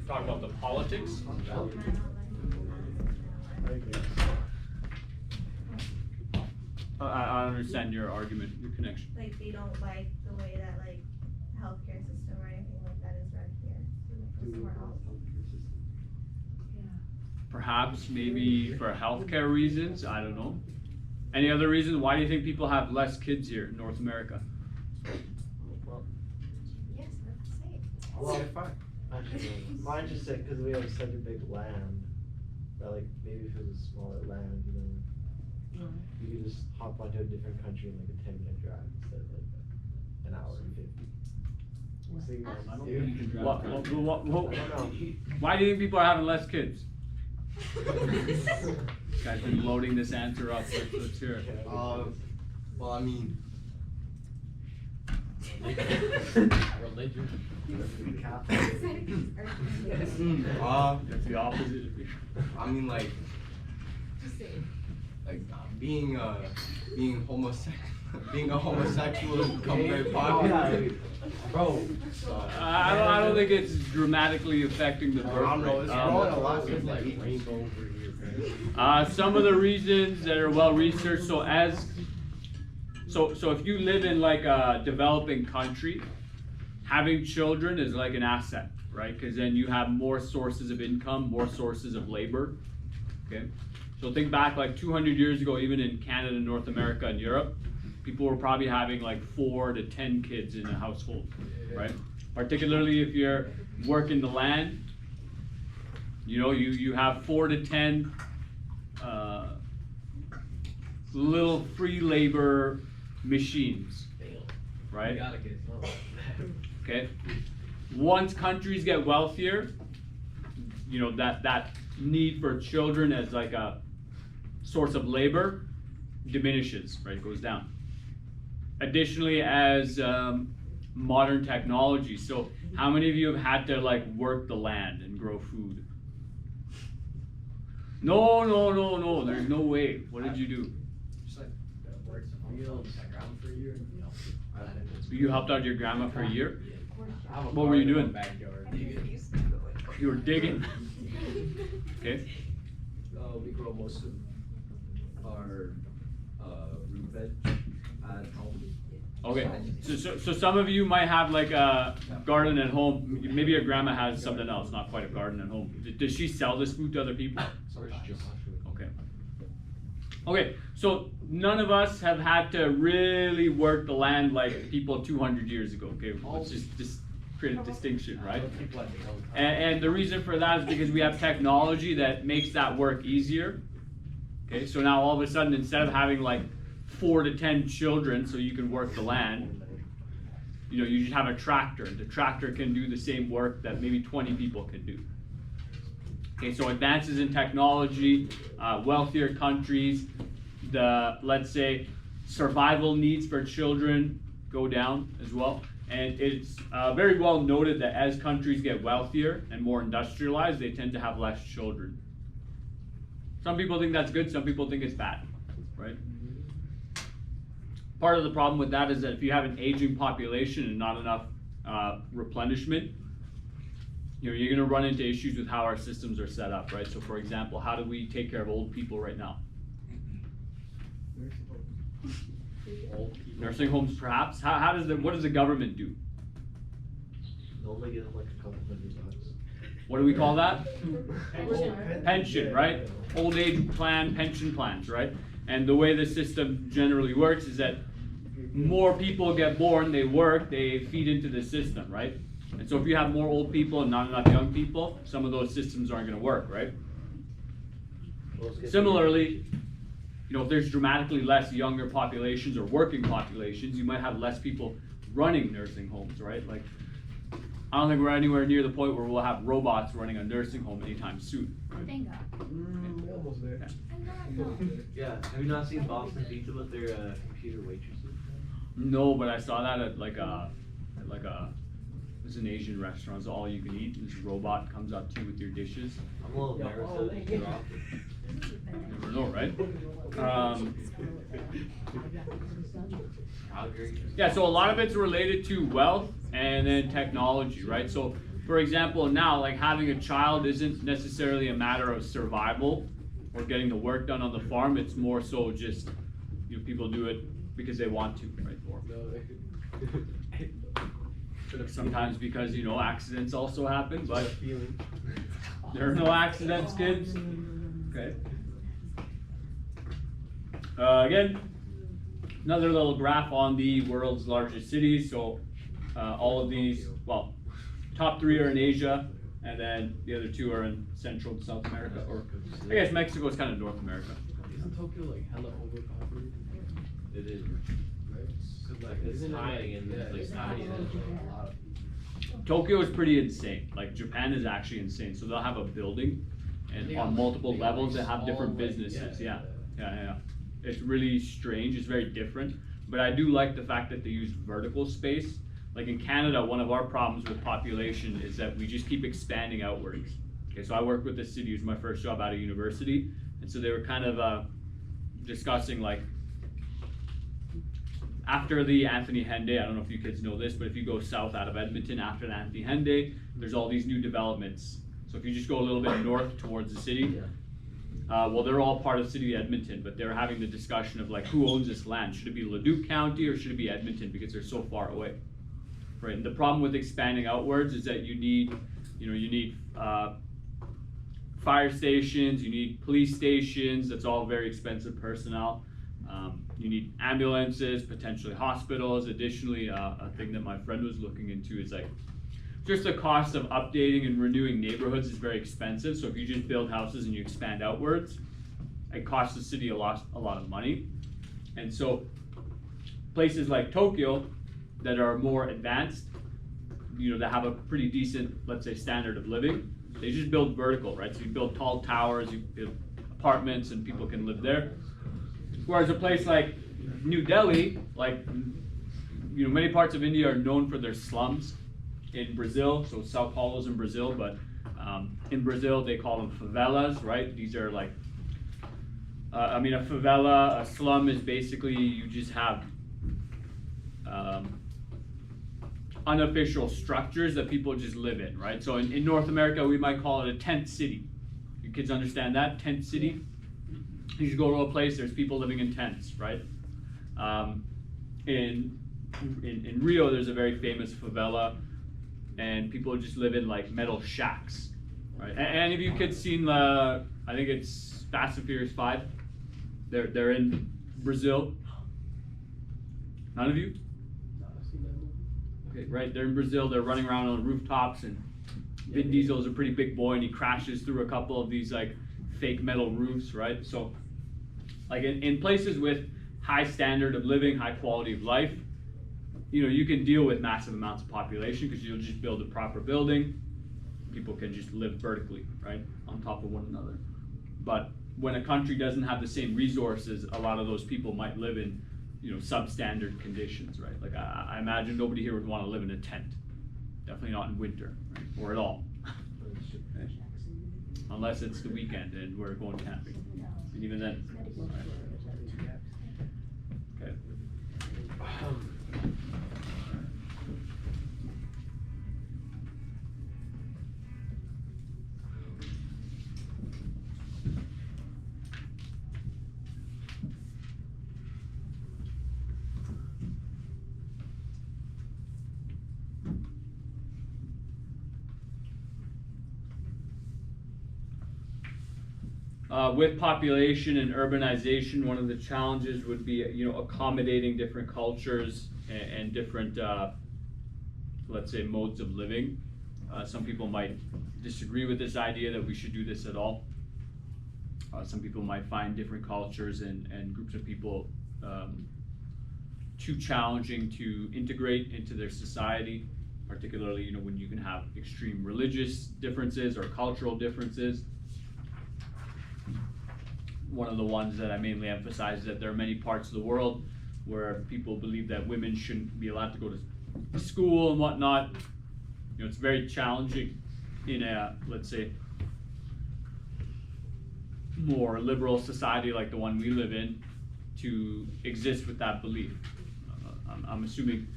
talk about the politics. I understand your argument, your connection. Like they don't like the way that like healthcare system or anything like that is run here. So they go somewhere else. Perhaps, maybe for healthcare reasons, I don't know. Any other reasons? Why do you think people have less kids here in North America? Yes, that's safe. Well, actually, mine just said because we have such a big land that like maybe if it was a smaller land, you know, you could just hop onto a different country in like a 10-minute drive instead of like an hour and 50. So you I don't dude, think you can drive. I don't know. Why do you think people are having less kids? This guy's been loading this answer up. Let's hear it. Well, I mean, Religion. That's the opposite. I mean, like being being a homosexual has become very popular. Bro, I don't think it's dramatically affecting the birth rate. Some of the reasons that are well researched. So if you live in like a developing country, having children is like an asset, right? Because then you have more sources of income, more sources of labor. Okay. So think back like 200 years ago, even in Canada, North America, and Europe, people were probably having like 4 to 10 kids in a household, right? Particularly if you're working the land, you know, you have 4 to 10 little free labor machines, right? Okay. Once countries get wealthier, you know, that need for children as like a source of labor diminishes, right? It goes down. Additionally, as modern technology, so how many of you have had to like work the land and grow food? No, there's no way. What did you do? Just like work some fields, ground for a year, and, you know. You helped out your grandma for a year? I have a What were you garden in doing? my backyard. You were digging? Okay. We grow most of our root veg at home. Okay, so some of you might have like a garden at home. Maybe your grandma has something else, not quite a garden at home. Does she sell this food to other people? Okay. Okay, so none of us have had to really work the land like people 200 years ago. Okay, let's just create a distinction, right? And the reason for that is because we have technology that makes that work easier. Okay, so now all of a sudden, instead of having like 4 to 10 children so you can work the land, you know, you just have a tractor. The tractor can do the same work that maybe 20 people can do. Okay, so advances in technology, wealthier countries, let's say survival needs for children go down as well. And it's very well noted that as countries get wealthier and more industrialized, they tend to have less children. Some people think that's good, some people think it's bad, right? Part of the problem with that is that if you have an aging population and not enough replenishment, you know, you're going to run into issues with how our systems are set up, right? So for example, how do we take care of old people right now? Nursing homes, perhaps. What does the government do? normally get like a couple $100. What do we call that? Pension, right? Old age plan, pension plans, right? And the way the system generally works is that more people get born, they work, they feed into the system, right? And so if you have more old people and not enough young people, some of those systems aren't going to work, right? Similarly, you know, if there's dramatically less younger populations or working populations, you might have less people running nursing homes, right? Like, I don't think we're anywhere near the point where we'll have robots running a nursing home anytime soon. Thank God. Almost there. Yeah, have you not seen Boston Pizza with their computer waitresses? No, but I saw that at it's an Asian restaurant, it's all you can eat, and this robot comes up to you with your dishes. I'm a little nervous that they can drop it. You never know, right? Calgary. Yeah, so a lot of it's related to wealth and then technology, right? So for example, now, like having a child isn't necessarily a matter of survival or getting the work done on the farm. It's more so just, you know, people do it because they want to, right? Or sometimes because, you know, accidents also happen, but there are no accidents, kids. Okay. Again, another little graph on the world's largest cities. So all of these, well, top 3 are in Asia, and then the other 2 are in Central and South America, or I guess Mexico is kind of North America. Isn't Tokyo like hella overpopulated? It is. Right? Cause like it's Isn't it tiny and yeah, it's like tiny. a lot of people. Tokyo is pretty insane. Like Japan is actually insane. So they'll have a building, and on multiple levels they have different businesses. Yeah. It's really strange. It's very different. But I do like the fact that they use vertical space. Like in Canada, one of our problems with population is that we just keep expanding outwards. Okay, so I worked with the city. It was my first job out of university, and so they were kind of discussing like after the Anthony Henday. I don't know if you kids know this, but if you go south out of Edmonton after the Anthony Henday, there's all these new developments. So if you just go a little bit north towards the city, well, they're all part of the city of Edmonton, but they're having the discussion of like who owns this land. Should it be Leduc County or should it be Edmonton because they're so far away? Right, and the problem with expanding outwards is that you need fire stations, you need police stations. That's all very expensive personnel. You need ambulances, potentially hospitals. Additionally, a thing that my friend was looking into is like just the cost of updating and renewing neighborhoods is very expensive. So if you just build houses and you expand outwards, it costs the city a lot of money. And so places like Tokyo that are more advanced, you know, that have a pretty decent, let's say, standard of living, they just build vertical, right? So you build tall towers, you build apartments, and people can live there. Whereas a place like New Delhi, like, you know, many parts of India are known for their slums. In Brazil, so Sao Paulo's in Brazil, but in Brazil they call them favelas, right? These are like, I mean, a favela, a slum is basically you just have unofficial structures that people just live in, right? So in North America, we might call it a tent city. You kids understand that? Tent city? You just go to a place, there's people living in tents, right? In Rio, there's a very famous favela, and people just live in like metal shacks, right? And any of you kids seen I think it's Fast and Furious 5? They're in Brazil. None of you? Okay, right, they're in Brazil, they're running around on rooftops, and Vin Diesel is a pretty big boy, and he crashes through a couple of these like fake metal roofs, right? So like in places with high standard of living, high quality of life, you know, you can deal with massive amounts of population because you'll just build a proper building. People can just live vertically, right, on top of one another. But when a country doesn't have the same resources, a lot of those people might live in, you know, substandard conditions, right? Like I imagine nobody here would want to live in a tent. Definitely not in winter, right? Or at all. Okay. Unless it's the weekend and we're going camping. And even then. Right. Okay. With population and urbanization, one of the challenges would be, you know, accommodating different cultures and different, let's say, modes of living. Some people might disagree with this idea that we should do this at all. Some people might find different cultures and groups of people too challenging to integrate into their society, particularly, you know, when you can have extreme religious differences or cultural differences. One of the ones that I mainly emphasize is that there are many parts of the world where people believe that women shouldn't be allowed to go to school and whatnot. You know, it's very challenging in a, let's say, more liberal society like the one we live in to exist with that belief. I'm assuming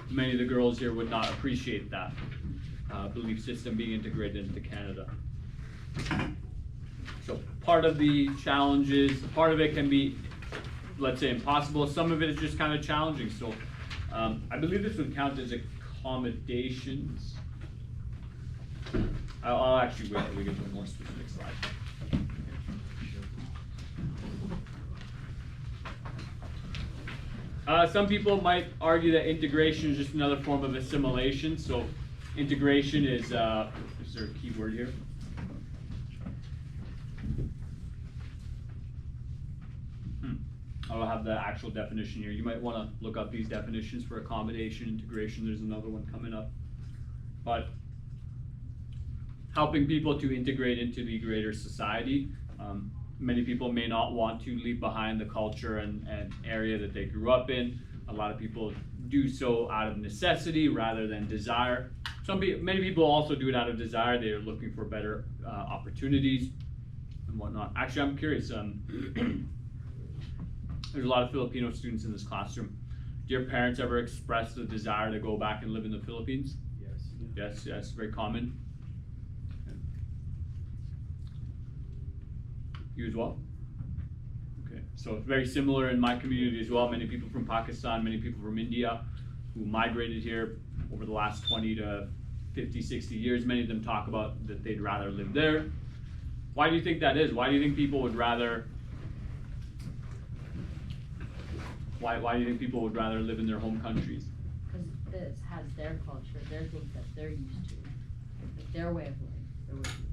many of the girls here would not appreciate that. belief system being integrated into Canada. So part of the challenges, part of it can be, let's say, impossible. Some of it is just kind of challenging. So I believe this would count as accommodations. I'll actually wait till we get to a more specific slide. Some people might argue that integration is just another form of assimilation. So integration is there a key word here? I'll have the actual definition here. You might want to look up these definitions for accommodation, integration. There's another one coming up. But helping people to integrate into the greater society. Many people may not want to leave behind the culture and area that they grew up in. A lot of people do so out of necessity rather than desire. Many people also do it out of desire. They are looking for better opportunities and whatnot. Actually, I'm curious. There's a lot of Filipino students in this classroom. Do your parents ever express the desire to go back and live in the Philippines? Yes. Yes, very common. You as well? Okay, so it's very similar in my community as well. Many people from Pakistan, many people from India who migrated here over the last 20 to 50, 60 years. Many of them talk about that they'd rather live there. Why do you think that is? Why do you think people would rather Why do you think people would rather live in their home countries? Because this has their culture, their things that they're used to, like their way of life, their way of